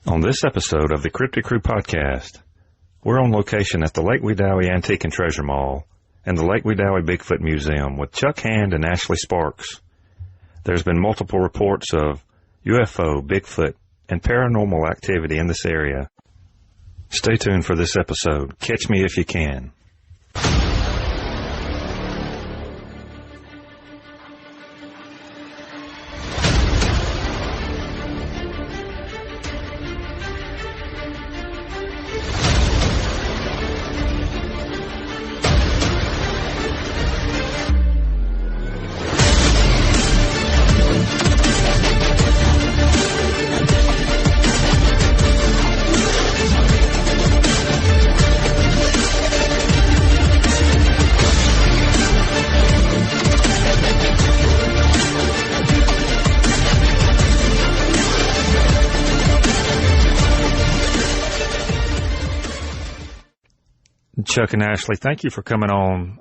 On this episode of the Cryptid Crew Podcast, we're on location at the Lake Wedowee Antique and Treasure Mall and the Lake Wedowee Bigfoot Museum with Chuck Hand and Ashley Sparks. There's been multiple reports of UFO, Bigfoot, and paranormal activity in this area. Stay tuned for this episode. Catch me if you can. Chuck and Ashley, thank you for coming on.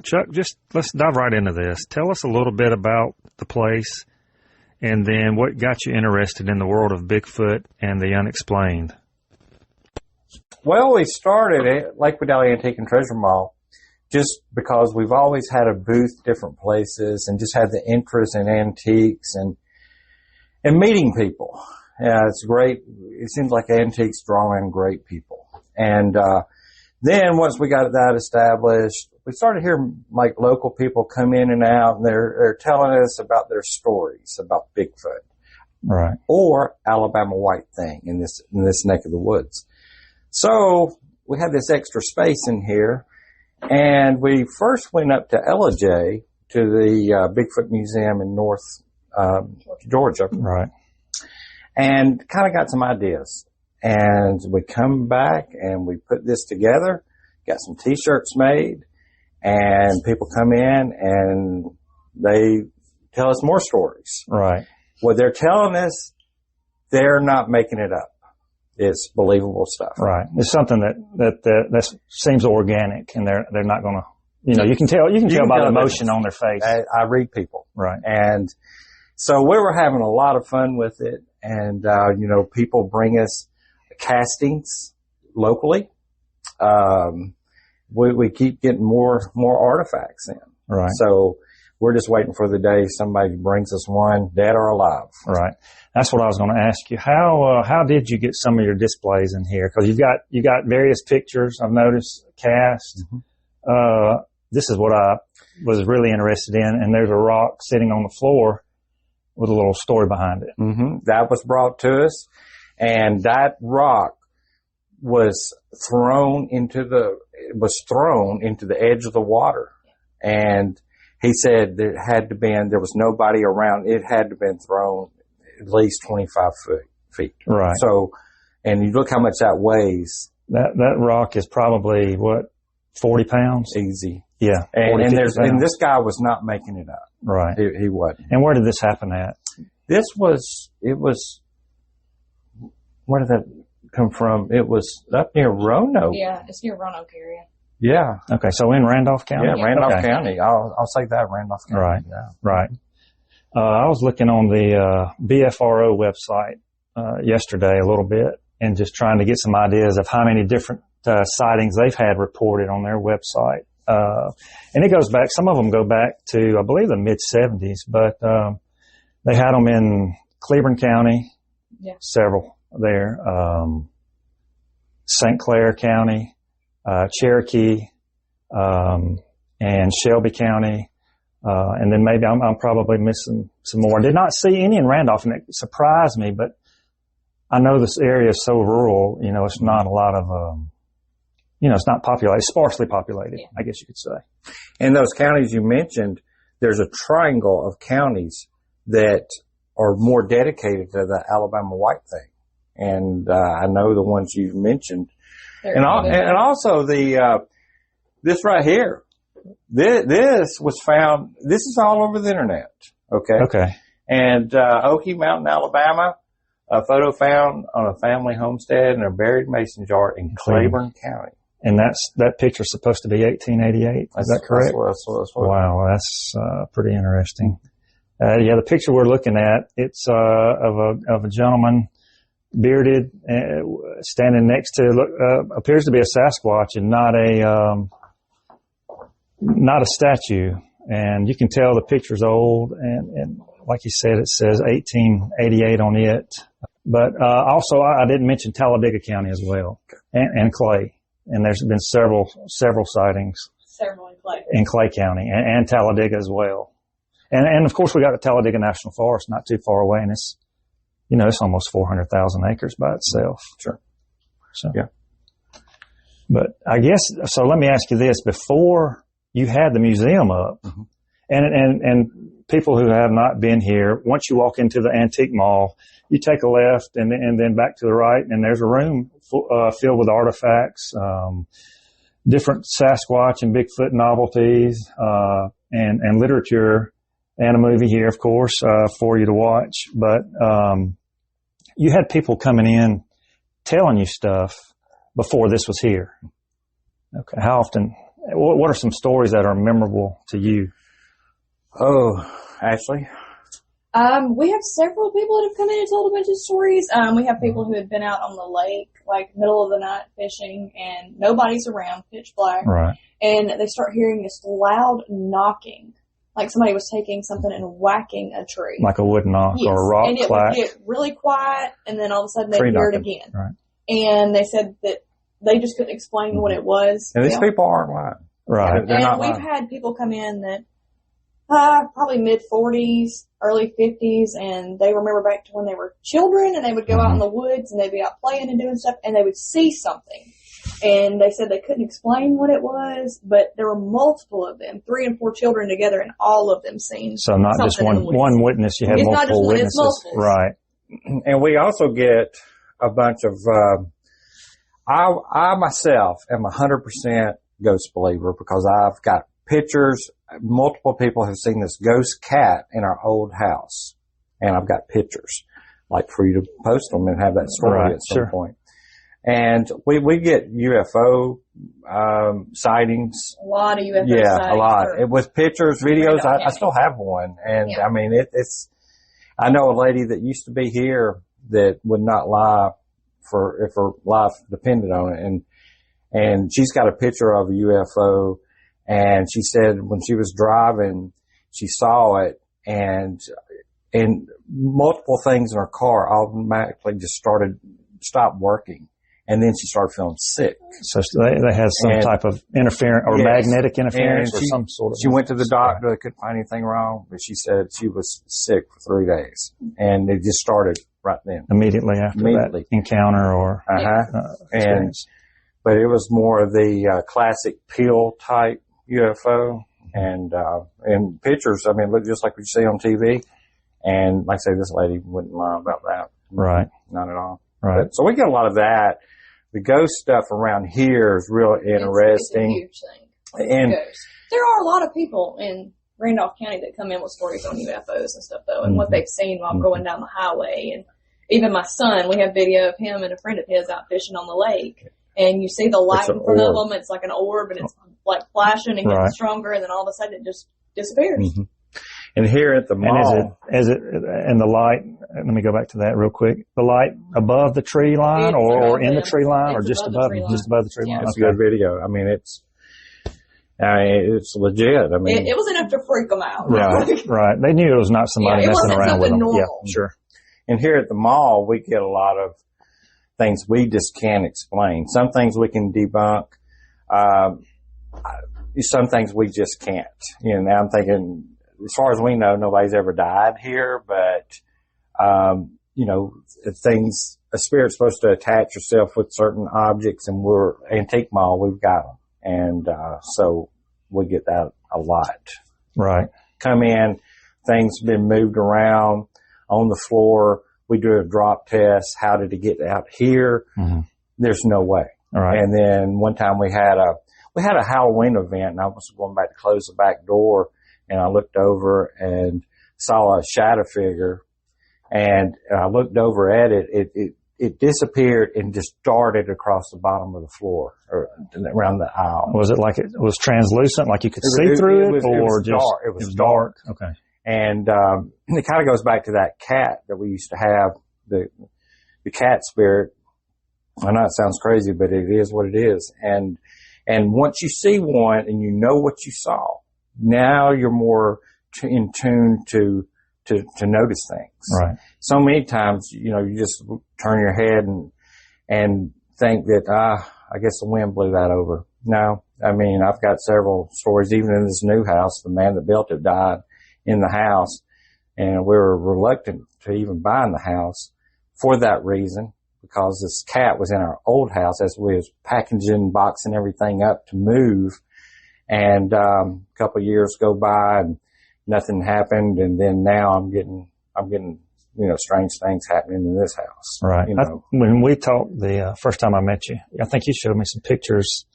Chuck, let's dive right into this. Tell us a little bit about the place and then what got you interested in the world of Bigfoot and the unexplained. Well, we started at Lake Wedowee Antique and Treasure Mall just because we've always had a booth different places and just had the interest in antiques and meeting people. It's great. It seems like antiques draw in great people. And then once we got that established, we started hearing like local people come in and out, and they're telling us about their stories about Bigfoot, right, or Alabama White Thang in this neck of the woods. So we had this extra space in here, and we first went up to LJ to the Bigfoot Museum in North Georgia, right, and kind of got some ideas. And we come back and we put this together, got some T-shirts made, and people come in and they tell us more stories. Right. What they're telling us, they're not making it up. It's believable stuff. Right. It's something that seems organic, and they're not going to, you can tell by the emotion on their face. I read people. Right. And so we were having a lot of fun with it, and people bring us castings locally. We keep getting more artifacts in. Right. So we're just waiting for the day somebody brings us one, dead or alive. Right. That's what I was going to ask you. How did you get some of your displays in here? Because you got various pictures. I've noticed cast. Mm-hmm. This is what I was really interested in, and there's a rock sitting on the floor with a little story behind it. Mm-hmm. That was brought to us. And that rock was thrown into the edge of the water. And he said there was nobody around. It had to have been thrown at least 25 feet. Right. So, and you look how much that weighs. That rock is probably 40 pounds? Easy. Yeah. And this guy was not making it up. Right. He wasn't. And where did this happen at? Where did that come from? It was up near Roanoke. Yeah, it's near Roanoke area. Yeah. Okay, so in Randolph County? Yeah, Randolph County. I'll say that, Randolph County. Right, yeah. Right. I was looking on the BFRO website yesterday a little bit and just trying to get some ideas of how many different sightings they've had reported on their website. And it goes back, some of them go back to, I believe, the mid-'70s, but they had them in Cleburne County, several there, St. Clair County, Cherokee, and Shelby County, and then maybe I'm probably missing some more. I did not see any in Randolph, and it surprised me, but I know this area is so rural, it's not a lot of, it's not populated, sparsely populated, I guess you could say. In those counties you mentioned, there's a triangle of counties that are more dedicated to the Alabama White Thang. And I know the ones you mentioned, and also this right here. This was found. This is all over the internet. Okay. And Okie Mountain, Alabama, a photo found on a family homestead in a buried mason jar in Cleburne County. And that picture's supposed to be 1888. Is that correct? That's what. Wow, that's pretty interesting. The picture we're looking at, it's of a gentleman bearded, standing next to, appears to be a Sasquatch and not a statue. And you can tell the picture's old, and like you said, it says 1888 on it. But also, I didn't mention Talladega County as well, and Clay. And there's been several sightings. Several in Clay. In Clay County, and Talladega as well. And of course, we got the Talladega National Forest not too far away, and it's almost 400,000 acres by itself. Sure. So, yeah. But I guess, so let me ask you this. Before you had the museum up, mm-hmm. and people who have not been here, once you walk into the antique mall, you take a left and then back to the right, and there's a room filled with artifacts, different Sasquatch and Bigfoot novelties, and literature, and a movie here, of course, for you to watch. But you had people coming in telling you stuff before this was here. Okay. How often? What are some stories that are memorable to you? Oh, Ashley? We have several people that have come in and told a bunch of stories. We have people who had been out on the lake, like middle of the night fishing, and nobody's around, pitch black. Right. And they start hearing this loud knocking, like somebody was taking something and whacking a tree. Like a wood knock yes. or a rock and it clack. would get really quiet, and then all of a sudden they'd Tree hear it knocking. again. Right. And they said that they just couldn't explain what it was. And these people aren't lying. Right. They're not we've lying. had people come in that probably mid-40s, early 50s, and they remember back to when they were children, and they would go out in the woods, and they'd be out playing and doing stuff, and they would see something. And they said they couldn't explain what it was, but there were multiple of them, 3 and 4 children together, and all of them seen So not just one witness, you had it's multiple not just one, witnesses. it's multiple. Right. And we also get a bunch of, I myself am 100% ghost believer because I've got pictures. Multiple people have seen this ghost cat in our old house, and I've got pictures, like for you to post them and have that story at some point. And we get UFO sightings. A lot of UFO sightings. Yeah, a lot. It was pictures, videos. I still have one, and I mean it's. I know a lady that used to be here that would not lie if her life depended on it, and she's got a picture of a UFO. And she said when she was driving, she saw it, and multiple things in her car automatically just stopped working. And then she started feeling sick. So they had some type of interference or magnetic interference or some sort of. She went to the doctor. They couldn't find anything wrong, but she said she was sick for 3 days. And it just started right then. Immediately after that encounter or. But it was more of the classic pill type UFO, and pictures. I mean, look just like what you see on TV. And like I say, this lady wouldn't lie about that. Right. Not at all. Right. So we get a lot of that. The ghost stuff around here is real interesting. It's a huge thing. And there are a lot of people in Randolph County that come in with stories on UFOs and stuff, though, and what they've seen while going down the highway. And even my son, we have video of him and a friend of his out fishing on the lake. And you see the light in front of them. It's like an orb, and it's like flashing and getting stronger, and then all of a sudden it just disappears. Mm-hmm. And here at the mall, and is it and the light? Let me go back to that real quick. The light above the tree line, or in the tree line, or just above the tree line. It's a good video. I mean, it's legit. I mean, it was enough to freak them out. Right, right. They knew it was not somebody messing around with them. Normal. Yeah, sure. And here at the mall, we get a lot of things we just can't explain. Some things we can debunk. Some things we just can't. You know, now I'm thinking, as far as we know, nobody's ever died here, but, you know, things, a spirit's supposed to attach yourself with certain objects, and we're antique mall, we've got them. And, so we get that a lot. Right. Come in, things been moved around on the floor. We do a drop test. How did it get out here? Mm-hmm. There's no way. All right. And then one time we had a Halloween event, and I was going back to close the back door, and I looked over and saw a shadow figure, and I looked over at it. It disappeared and just darted across the bottom of the floor or around the aisle. Was it like it was translucent, like you could see through it, or just dark? It was dark. Okay. And it kind of goes back to that cat that we used to have. cat spirit. I know it sounds crazy, but it is what it is. And once you see one and you know what you saw, now you're more in tune to notice things. Right. So many times, you just turn your head and think that, I guess the wind blew that over. No, I mean, I've got several stories, even in this new house, the man that built it died in the house, and we were reluctant to even buy in the house for that reason, because this cat was in our old house as we was packaging, boxing everything up to move. And, a couple of years go by and nothing happened. And then now I'm getting, strange things happening in this house. Right. When we talked the first time I met you, I think you showed me some pictures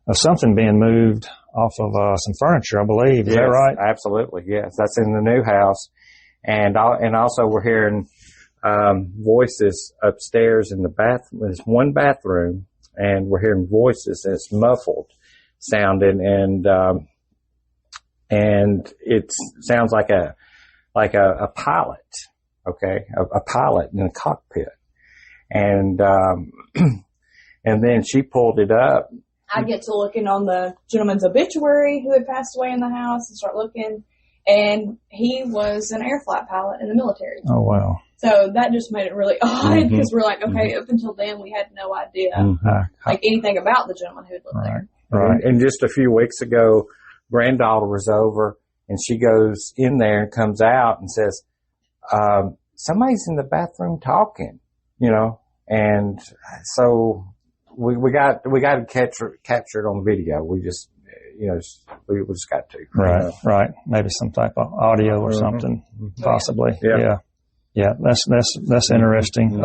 of something being moved off of some furniture, I believe. Is that right? Absolutely. Yes. That's in the new house. And also we're hearing voices upstairs in the bathroom. There's one bathroom, and we're hearing voices, and it's muffled sounding, and it sounds like a pilot. Okay, a pilot in a cockpit, and then she pulled it up. I get to looking on the gentleman's obituary who had passed away in the house and start looking, and he was an air flight pilot in the military. Oh, wow. So that just made it really odd, because we're like, okay, up until then we had no idea anything about the gentleman who had lived there. Right. And just a few weeks ago, granddaughter was over, and she goes in there and comes out and says, somebody's in the bathroom talking, and so we got to capture it on video. We just, we just got to. Right. Maybe some type of audio or something, possibly. Yeah. That's interesting.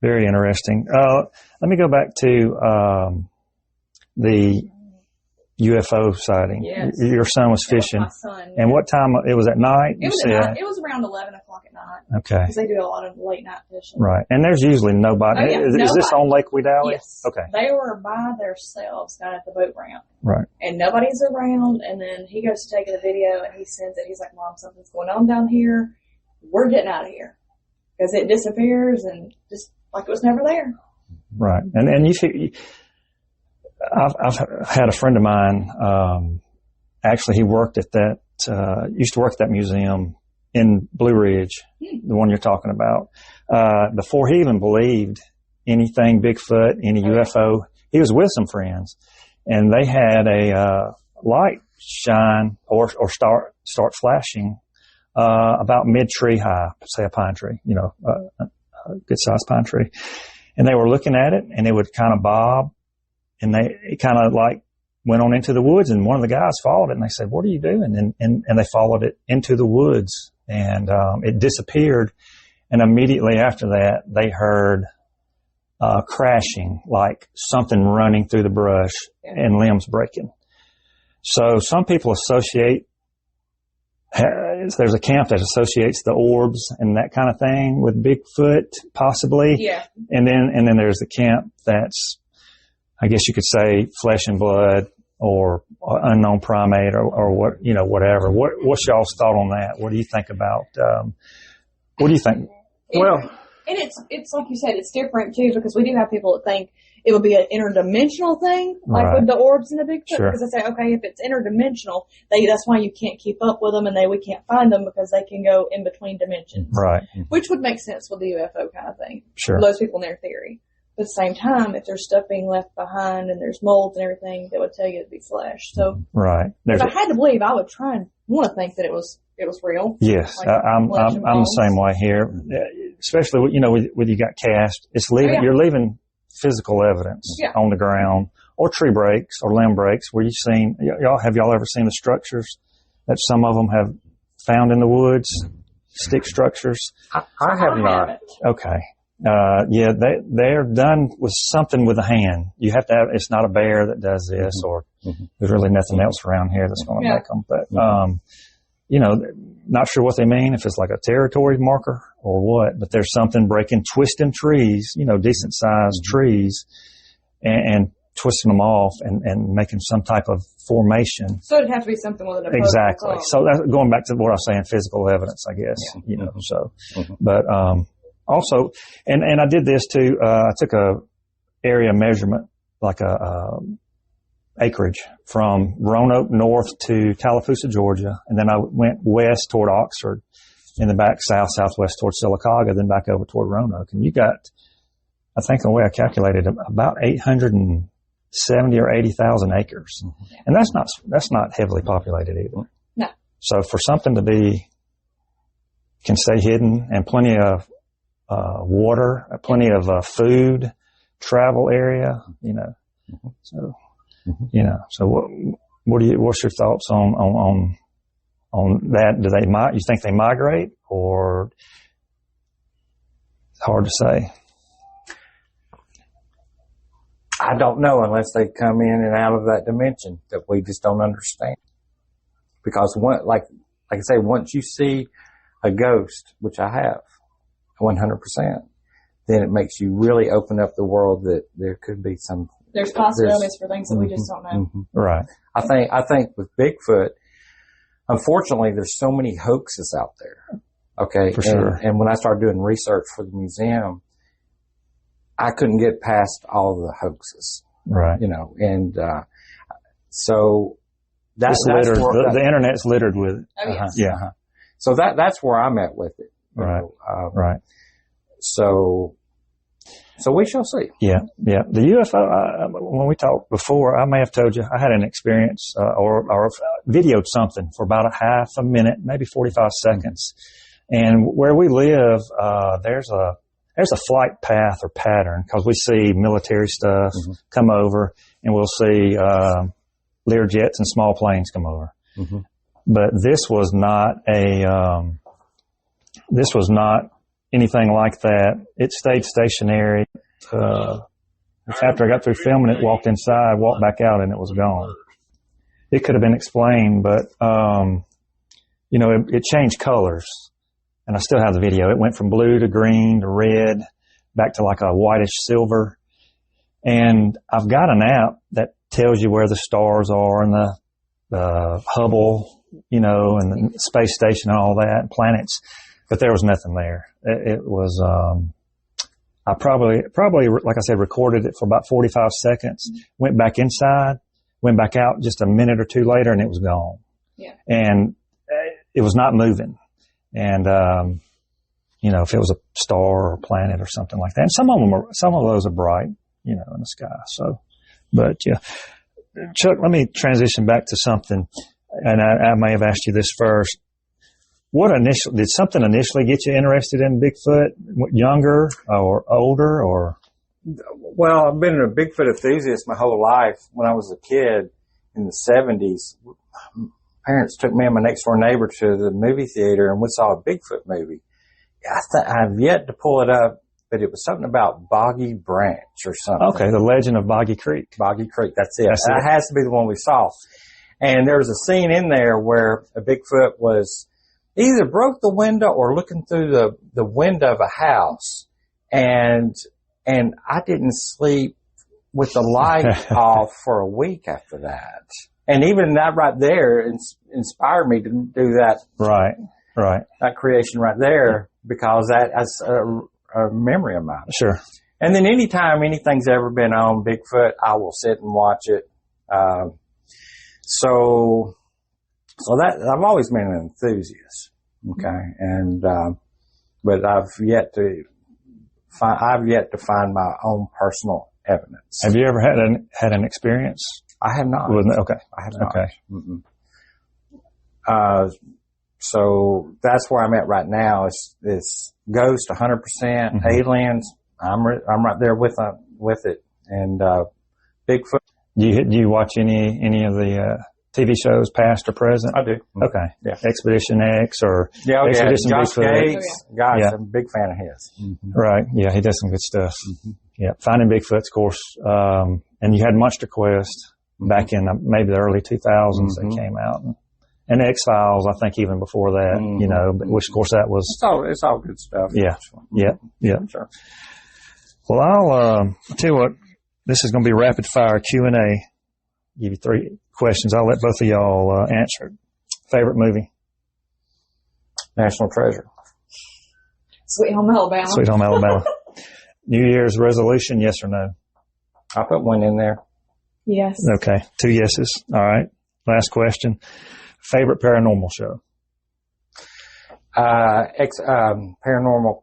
Very interesting. Let me go back to, the UFO sighting. Yes. Your son was fishing. My son. And what time? It was at night? It was around 11 o'clock at night. Okay. Because they do a lot of late night fishing. Right. And there's usually nobody. Oh, yeah, is this on Lake Wedowee? Yes. Okay. They were by themselves down at the boat ramp. Right. And nobody's around. And then he goes to take the video and he sends it. He's like, Mom, something's going on down here. We're getting out of here. Because it disappears and just like it was never there. Right. And I've had a friend of mine, actually he worked at used to work at that museum in Blue Ridge, the one you're talking about. Before he even believed anything Bigfoot, any UFO, he was with some friends, and they had a light shine or start flashing about mid-tree high, say a pine tree, a good-sized pine tree. And they were looking at it, and it would kind of bob, and it kind of like went on into the woods, and one of the guys followed it, and they said, "What are you doing?" And they followed it into the woods, and it disappeared. And immediately after that, they heard crashing, like something running through the brush and limbs breaking. So some people associate, there's a camp that associates the orbs and that kind of thing with Bigfoot, possibly. Yeah. And then there's the camp that's, I guess you could say, flesh and blood or unknown primate or what, whatever. What's y'all's thought on that? What do you think about, what do you think? And it's like you said, it's different too, because we do have people that think it would be an interdimensional thing, like with the orbs and the Bigfoot, because they say, okay, if it's interdimensional, that's why you can't keep up with them and we can't find them because they can go in between dimensions. Right. Which would make sense with the UFO kind of thing. Sure. For those people in their theory. But at the same time, if there's stuff being left behind and there's molds and everything, that would tell you it'd be flesh. So, right. If I had to believe, I would try and want to think that it was real. Yes, like I'm the same way here. Especially when you got cast, you're leaving physical evidence on the ground, or tree breaks or limb breaks. Where have y'all ever seen the structures that some of them have found in the woods, stick structures? I have not. Okay. They're done with something with a hand. You have to have, it's not a bear that does this, or there's really nothing else around here that's going to make them. But, not sure what they mean, if it's like a territory marker or what, but there's something breaking, twisting trees, decent sized trees and twisting them off and making some type of formation. So it'd have to be something with an Exactly. So that's going back to what I was saying, physical evidence, I guess, but, Also, and I did this too. I took a area measurement, like acreage from Roanoke north to Tallapoosa, Georgia, and then I went west toward Oxford, in the back southwest toward Sylacauga, then back over toward Roanoke. And you got, I think the way I calculated, about 870 or 80,000 acres, and that's not heavily populated either. No. So for something to can stay hidden, and plenty of water, plenty of food, travel area, so. So what's your thoughts on that? You think they migrate, or it's hard to say? I don't know unless they come in and out of that dimension that we just don't understand. Because like I say, once you see a ghost, which I have 100%, then it makes you really open up the world that there could be there's possibilities for things that we just don't know. Right. I think with Bigfoot, unfortunately, there's so many hoaxes out there. Okay. For sure. And when I started doing research for the museum, I couldn't get past all the hoaxes. Right. And so that's the internet's littered with it. Oh, yes. Yeah. So that's where I'm at with it. Right. Right. So we shall see. Yeah. Yeah. The UFO, when we talked before, I may have told you I had an experience, or videoed something for about a half a minute, maybe 45 seconds. And where we live, there's a flight path or pattern, because we see military stuff come over, and we'll see, Learjets and small planes come over. But this was not anything like that. It stayed stationary. After I got through filming it, walked inside, walked back out, and it was gone. It could have been explained, but, it changed colors, and I still have the video. It went from blue to green to red, back to like a whitish silver. And I've got an app that tells you where the stars are, and the Hubble, and the space station and all that, and planets. But there was nothing there. It was, I probably, like I said, recorded it for about 45 seconds, went back inside, went back out just a minute or two later, and it was gone. Yeah. And it was not moving. And, if it was a star or a planet or something like that. And some of those are bright, in the sky. So, but yeah. Chuck, let me transition back to something. And I may have asked you this first. Did something initially get you interested in Bigfoot? Younger or older, or? Well, I've been a Bigfoot enthusiast my whole life. When I was a kid in the 70s, parents took me and my next door neighbor to the movie theater, and we saw a Bigfoot movie. I've yet to pull it up, but it was something about Boggy Branch or something. Okay, the legend of Boggy Creek. Boggy Creek, that's it. That has to be the one we saw. And there was a scene in there where a Bigfoot was either broke the window or looking through the window of a house. And I didn't sleep with the light off for a week after that. And even that right there inspired me to do that. Right. That creation right there, because that's a memory of mine. Sure. And then anytime anything's ever been on Bigfoot, I will sit and watch it. So that I've always been an enthusiast. Okay. And, but I've yet to find my own personal evidence. Have you ever had an experience? I have not. Okay. I have not. Okay. So that's where I'm at right now. It's ghost 100%, aliens. I'm right there with it. And, Bigfoot. Do you watch any of the, TV shows, past or present? I do. Okay. Yeah. Expedition X or Expedition Josh Bigfoot. Gates. Gosh, I'm a big fan of his. Right. Yeah. He does some good stuff. Yeah. Finding Bigfoot, of course. And you had Monster Quest back in maybe the early 2000s that came out. And X-Files, I think even before that, but which of course that was. It's all good stuff. Yeah. Yeah. Sure. Well, I'll tell you what, this is going to be rapid fire Q&A. Give you 3 questions. I'll let both of y'all answer. Favorite movie? National Treasure. Sweet Home Alabama. Sweet Home Alabama. New Year's resolution, yes or no? I put one in there. Yes. Okay. 2 yeses. All right. Last question. Favorite paranormal show? Paranormal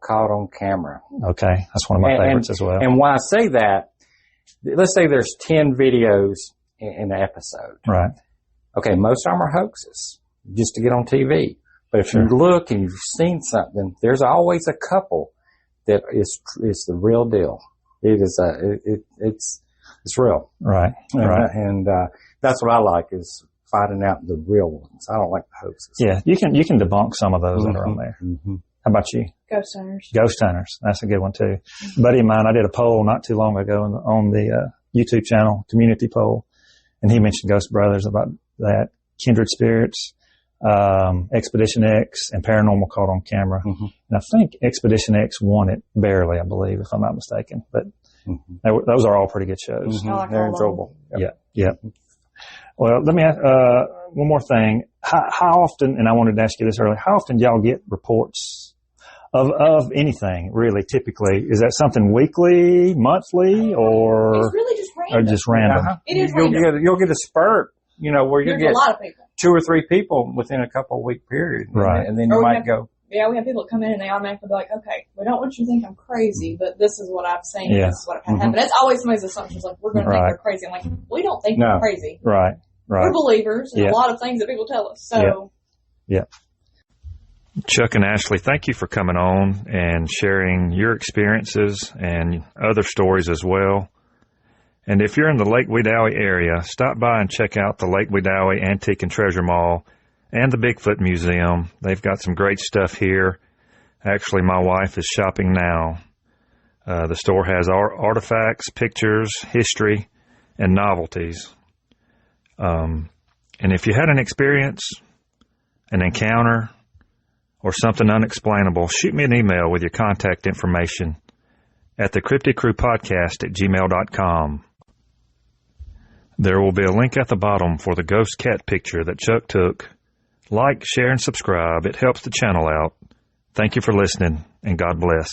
Caught on Camera. Okay. That's one of my favorites as well. And why I say that, let's say there's 10 videos in an episode. Right. Okay, most of them are hoaxes just to get on TV. But if you look and you've seen something, there's always a couple that is the real deal. It is it's real. Right. Right. And that's what I like is finding out the real ones. I don't like the hoaxes. Yeah, you can debunk some of those that are on there. Mm-hmm. How about you? Ghost Hunters. Ghost Hunters. That's a good one too. A buddy of mine, I did a poll not too long ago on the YouTube channel, community poll, and he mentioned Ghost Brothers about that, Kindred Spirits, Expedition X, and Paranormal Caught on Camera. Mm-hmm. And I think Expedition X won it barely, I believe, if I'm not mistaken. But those are all pretty good shows. Mm-hmm. Like They're enjoyable. Yeah. Well, let me ask one more thing. How often, and I wanted to ask you this earlier, how often do y'all get reports of anything, really, typically? Is that something weekly, monthly, or? It's really just random. Or just random? Uh-huh. It is random. You'll get a spurt, where you There's get a lot of people. 2 or 3 people within a couple of week period. Right. And then you might go. Yeah, we have people that come in and they automatically be like, okay, we don't want you to think I'm crazy, but this is what I've seen. Yeah. This is what happened. That's always somebody's assumption. Like, we're going to think they're crazy. I'm like, we don't think they're crazy. Right. We're believers in a lot of things that people tell us. So. Yeah. Chuck and Ashley, thank you for coming on and sharing your experiences and other stories as well. And if you're in the Lake Wedowee area, stop by and check out the Lake Wedowee Antique and Treasure Mall and the Bigfoot Museum. They've got some great stuff here. Actually, my wife is shopping now. The store has artifacts, pictures, history, and novelties. And if you had an experience, an encounter, or something unexplainable, shoot me an email with your contact information at the Cryptid Crew Podcast at gmail.com. There will be a link at the bottom for the ghost cat picture that Chuck took. Like, share, and subscribe. It helps the channel out. Thank you for listening, and God bless.